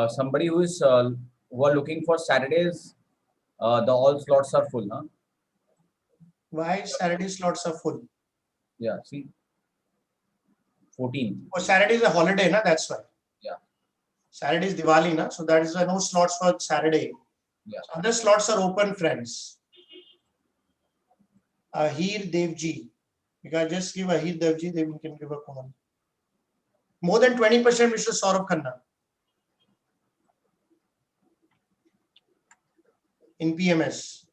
Somebody who are looking for Saturdays, the all slots are full, huh? Why Saturday slots are full? Yeah, see, 14. Oh, Saturday is a holiday, na? That's why. Yeah. Saturday is Diwali, na? So that is why no slots for Saturday. Yeah. So other slots are open, friends. Ahir Devji. You can just give Ahir Devji, they can give a call. More than 20%, Mr. Saurabh Khanna. In PMS.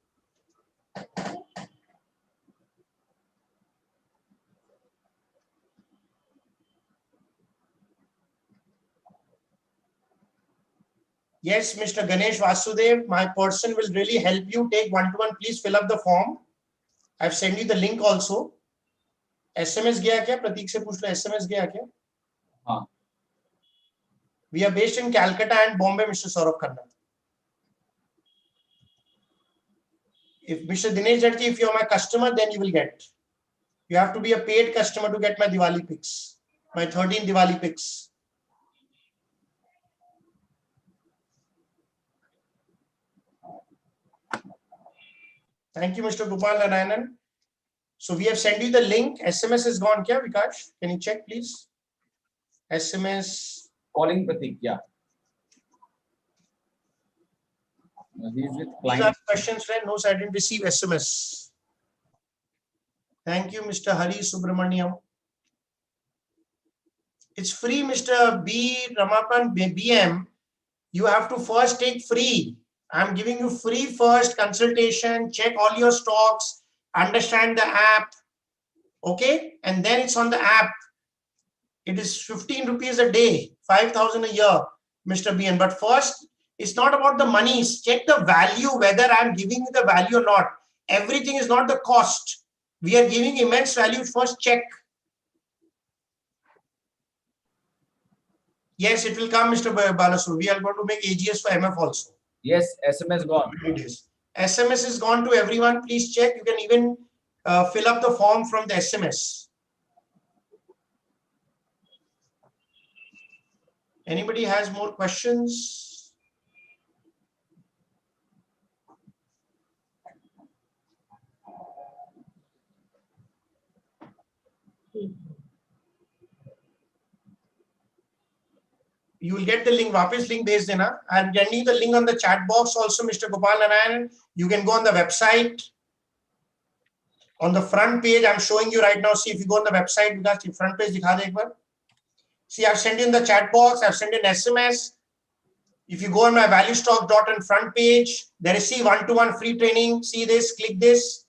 Yes, Mr. Ganesh Vasudev, my person will really help you. Take one-to-one. Please fill up the form. I've sent you the link also. SMS gaya kya? Prateek se puch lo, SMS gaya kya? Haan. We are based in Calcutta and Bombay, Mr. Saurabh Khanna. If Mr. Dinesh Jadki, if you are my customer, then you will get. You have to be a paid customer to get my Diwali picks, my 13 Diwali picks. Thank you, Mr. Gopal Narayanan. So we have sent you the link. SMS is gone. Kya, Vikash? Can you check, please? SMS. Calling Prateek, yeah. He's with These client. are questions, friend. No, I didn't receive SMS. Thank you, Mr. Hari Subramaniam. It's free, Mr. B. Ramapan BM. You have to first take free. I'm giving you free first consultation. Check all your stocks. Understand the app. Okay? And then it's on the app. It is 15 rupees a day, 5,000 a year, Mr. BN. But first, it's not about the money. Check the value, whether I'm giving you the value or not. Everything is not the cost. We are giving immense value. First, check. Yes, it will come, Mr. Balasu. We are going to make AGS for MF also. Yes, SMS gone. SMS is gone to everyone. Please check. You can even fill up the form from the SMS. Anybody has more questions? You will get the link. Wapis link base dena. I'm sending you the link on the chat box also, Mr. Gopal Narayan. You can go on the website. On the front page, I'm showing you right now. See, if you go on the website, because the front page dikha de ek baar. See, I've sent you in the chat box, I've sent you an SMS. If you go on my valuestock.in front page, there is see one-to-one free training. See this, click this.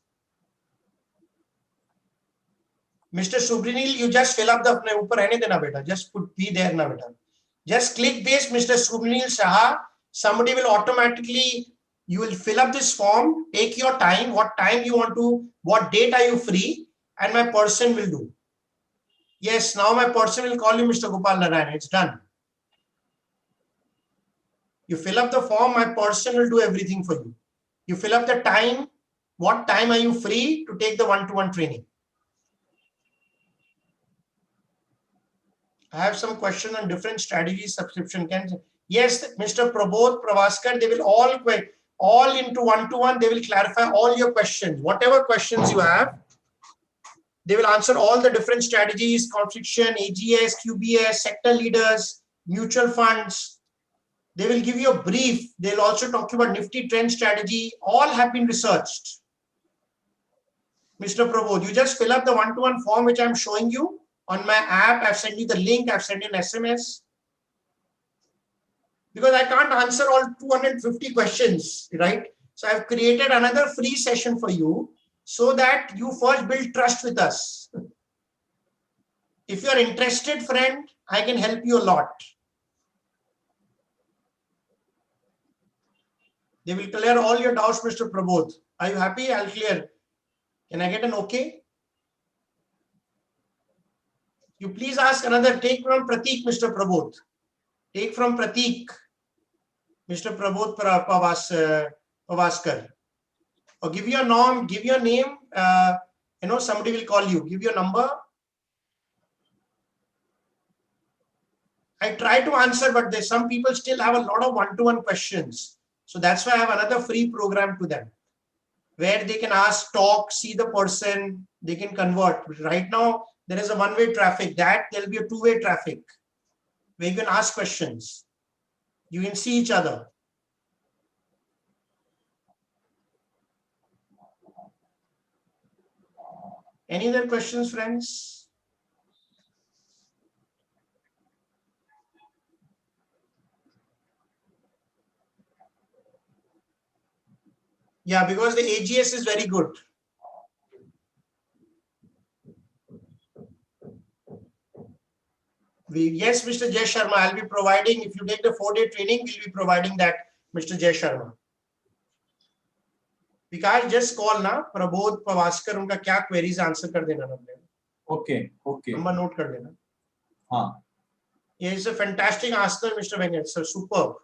Mr. Subrinil, you just fill up the upar rehne dena beta. Just put be there na beta. Just click this, Mr. Subrinil Saha. Somebody will automatically, you will fill up this form, take your time, what time you want to, what date are you free, and my person will do. Yes, now my person will call you Mr. Gopal Narayan. It's done. You fill up the form, my person will do everything for you. You fill up the time, what time are you free to take the one-to-one training. I have some questions on different strategies, subscription. Yes, Mr. Prabodh, Pravaskar, they will all into one-to-one, they will clarify all your questions. Whatever questions you have, they will answer all the different strategies, confliction, AGS, QBS, sector leaders, mutual funds. They will give you a brief. They'll also talk about Nifty trend strategy. All have been researched. Mr. Prabodh, you just fill up the one-to-one form, which I'm showing you on my app. I've sent you the link. I've sent you an SMS. Because I can't answer all 250 questions, right? So I've created another free session for you so that you first build trust with us. If you're interested, friend, I can help you a lot. They will clear all your doubts, Mr. Prabodh. Are you happy? I'll clear. Can I get an okay? You please ask another. Take from Pratik, Mr. Prabodh. Take from Pratik, Mr. Prabodh Pavaskar. Or give your name, give your name. Somebody will call you. Give your number. I try to answer, but there's some people still have a lot of one-to-one questions. So that's why I have another free program to them, where they can ask, talk, see the person, they can convert. But right now, there is a one-way traffic. That there'll be a two-way traffic, where you can ask questions. You can see each other. Any other questions, friends? Yeah, because the AGS is very good. Yes, Mr. Jay Sharma, I'll be providing, if you take the 4-day training, we'll be providing that, Mr. Jay Sharma. Vikas, just call na, Prabodh Pavaskar, unka kya queries answer kar dena na. Okay, okay. Number note kar dena. Haan. Yeah, he's a fantastic answer, Mr. Venkat, so superb.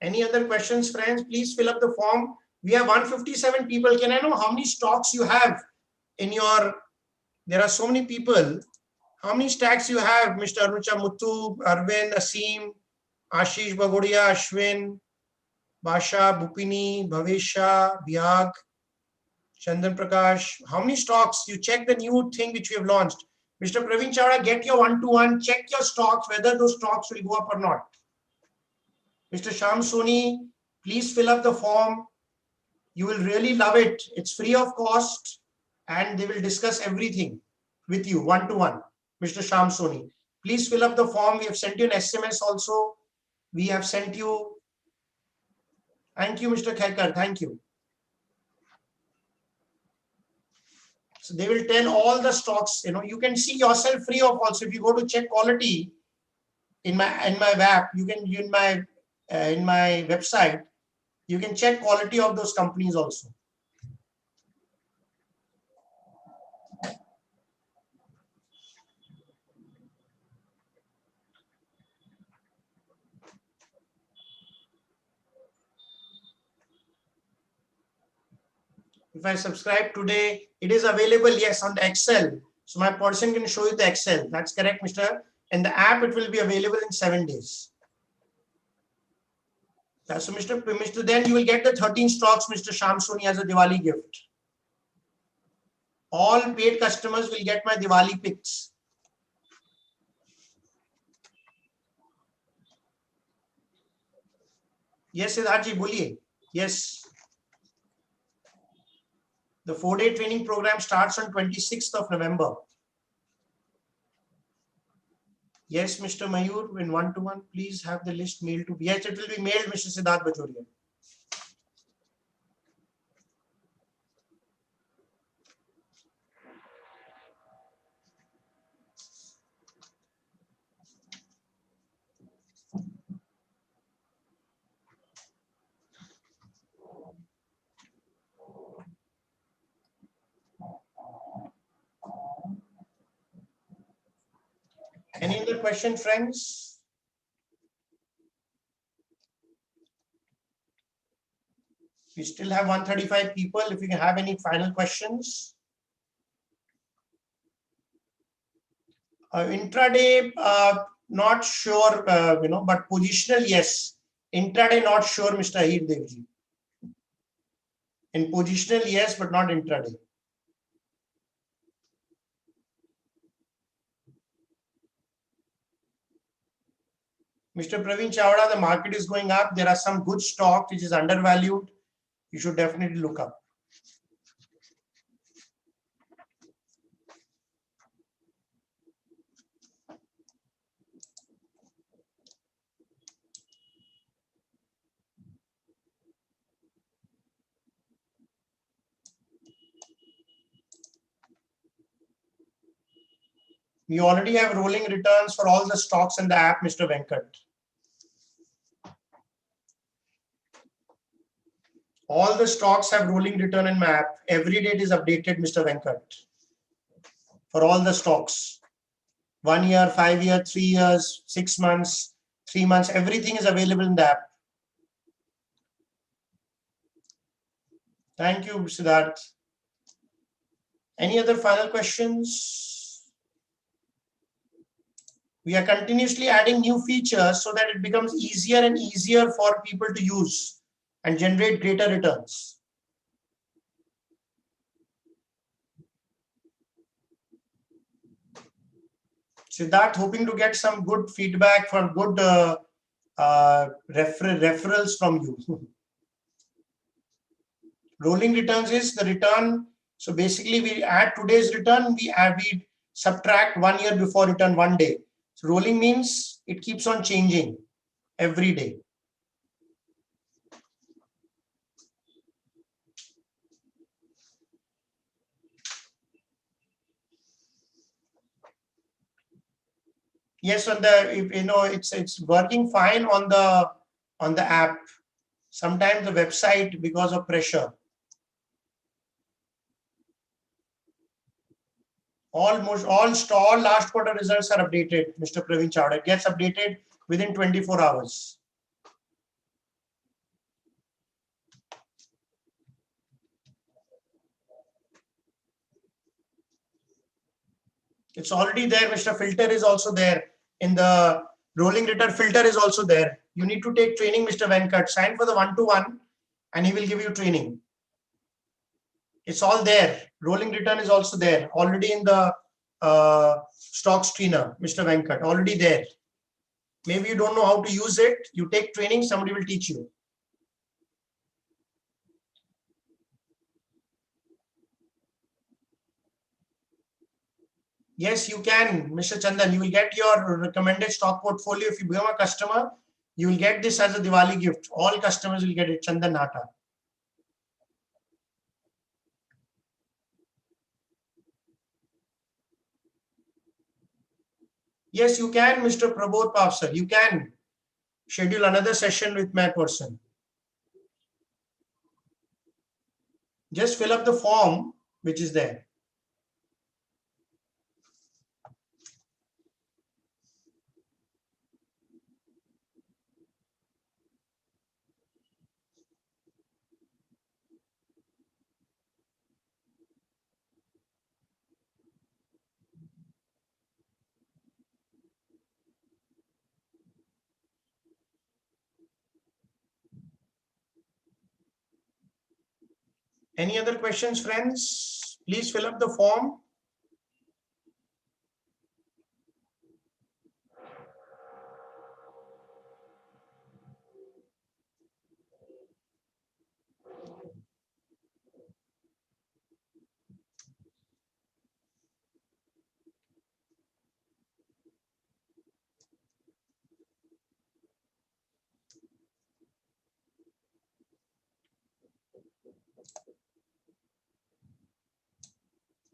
Any other questions, friends? Please fill up the form. We have 157 people. Can I know how many stocks you have in your, there are so many people. How many stacks you have, Mr. Arucha Muthu, Arvind, Asim, Ashish Bagodia, Ashwin, Basha, Bhupini, Bhavesha, Bihag, Chandan Prakash. How many stocks? You check the new thing which we have launched. Mr. Praveen Chawda, get your one-to-one, check your stocks, whether those stocks will go up or not. Mr. Sham Soni, please fill up the form. You will really love it. It's free of cost and they will discuss everything with you one-to-one. Mr. Sham Soni, please fill up the form. We have sent you an SMS also. We have sent you. Thank you, Mr. Khaikar. Thank you. So they will tell all the stocks, you can see yourself free of also. If you go to check quality in my app, you can in my website, you can check quality of those companies also. If I subscribe today, it is available, yes, on the Excel. So my person can show you the Excel. That's correct, Mr. In the app, it will be available in 7 days. So Mr. Then you will get the 13 stocks, Mr. Sham Soni, as a Diwali gift. All paid customers will get my Diwali picks. Yes, Siddharth ji, boliye. Yes. The 4-day training program starts on 26th of November. Yes, Mr. Mayur, in one-to-one, please have the list mailed to. Yes, it will be mailed, Mr. Siddharth Bajoria. Any other question, friends? We still have 135 people. If you can have any final questions. Intraday, not sure, but positional, yes. Intraday, not sure, Mr. Ahir Devji. In positional, yes, but not intraday. Mr. Praveen Chawda, the market is going up. There are some good stock which is undervalued. You should definitely look up. We already have rolling returns for all the stocks in the app, Mr. Venkat. All the stocks have rolling return in my app. Every day it is updated, Mr. Venkat. For all the stocks. 1 year, 5 year, 3 years, 6 months, 3 months, everything is available in the app. Thank you, Siddharth. Any other final questions? We are continuously adding new features so that it becomes easier and easier for people to use and generate greater returns. Siddharth, hoping to get some good feedback from good referrals from you. Rolling returns is the return. So basically we add today's return, we subtract 1 year before return 1 day. So rolling means it keeps on changing every day. Yes, on the it's working fine on the app. Sometimes the website because of pressure. Almost all last quarter results are updated, Mr. Praveen Chawda. It gets updated within 24 hours. It's already there, Mr. Filter is also there. In the rolling return, filter is also there. You need to take training, Mr. Venkat. Sign for the one-to-one and he will give you training. It's all there. Rolling return is also there. Already in the stock screener, Mr. Venkat, already there. Maybe you don't know how to use it. You take training, somebody will teach you. Yes, you can, Mr. Chandan. You will get your recommended stock portfolio. If you become a customer, you will get this as a Diwali gift. All customers will get it, Chandan Nata. Yes, you can, Mr. Prabodh Pavsar. You can schedule another session with my person. Just fill up the form which is there. Any other questions, friends? Please fill up the form.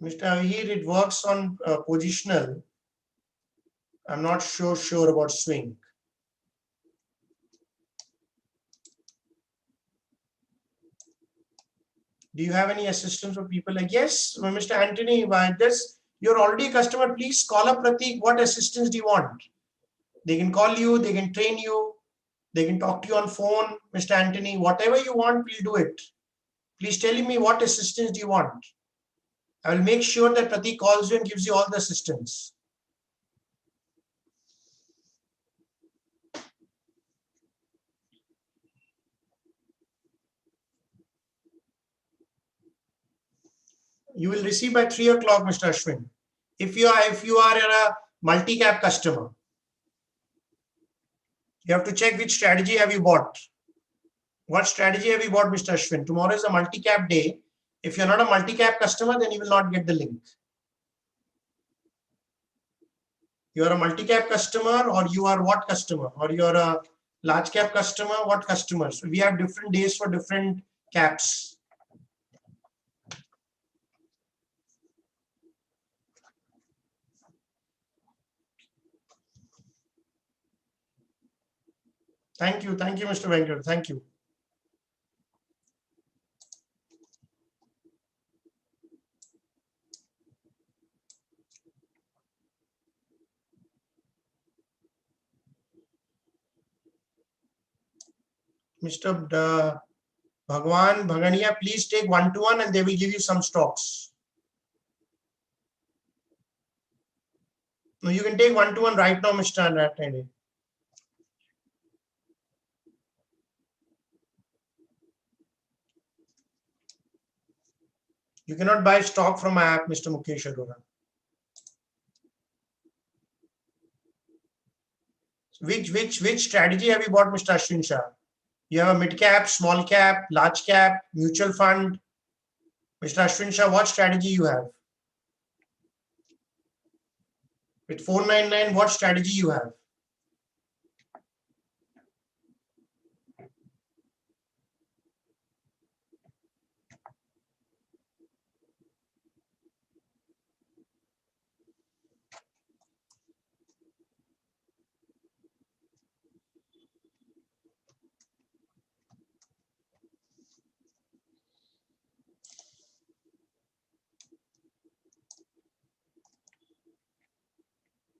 Mr. Avihir, it works on positional. I'm not sure about swing. Do you have any assistance for people like, yes, Mr. Anthony, why this? You're already a customer. Please call up Pratik. What assistance do you want? They can call you, they can train you, they can talk to you on phone, Mr. Anthony, whatever you want, we'll do it. Please tell me what assistance do you want? I will make sure that Pratik calls you and gives you all the assistance. You will receive by 3 o'clock, Mr. Ashwin. If you are a multi-cap customer, you have to check which strategy have you bought. What strategy have you bought, Mr. Ashwin? Tomorrow is a multi-cap day. If you're not a multi-cap customer, then you will not get the link. You are a multi-cap customer, or you are what customer? Or you are a large cap customer, what customers? So we have different days for different caps. Thank you, Mr. Venkat. Thank you. Mr. Bhagwan Bhagania, please take 1-to-1 and they will give you some stocks. No, you can take 1-to-1 right now, Mr. Anratane. You cannot buy stock from my app, Mr. Mukesh Arora. Which strategy have you bought, Mr. Ashwin Shah? You have a mid cap, small cap, large cap, mutual fund. Mr. Ashwin Shah, what strategy you have? With 499, what strategy you have?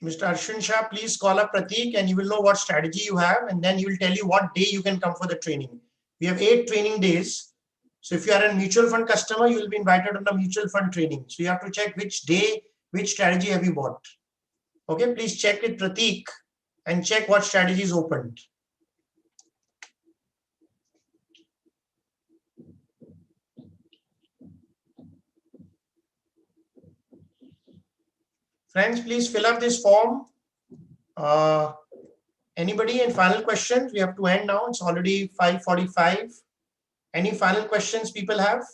Mr. Ashwin Shah, please call up Pratik and you will know what strategy you have, and then he will tell you what day you can come for the training. We have 8 training days. So if you are a mutual fund customer, you will be invited on the mutual fund training. So you have to check which day, which strategy have you bought. Okay, please check with Pratik and check what strategy is opened. Friends, please fill up this form. Anybody in final questions? We have to end now. It's already 5:45. Any final questions people have?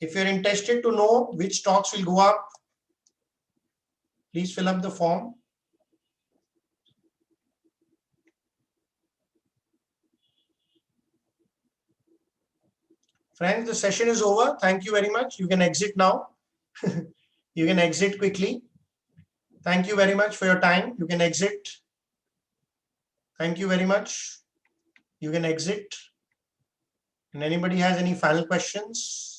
If you're interested to know which stocks will go up, please fill up the form. Friends, the session is over. Thank you very much. You can exit now. You can exit quickly. Thank you very much for your time. You can exit. Thank you very much. You can exit. And anybody has any final questions?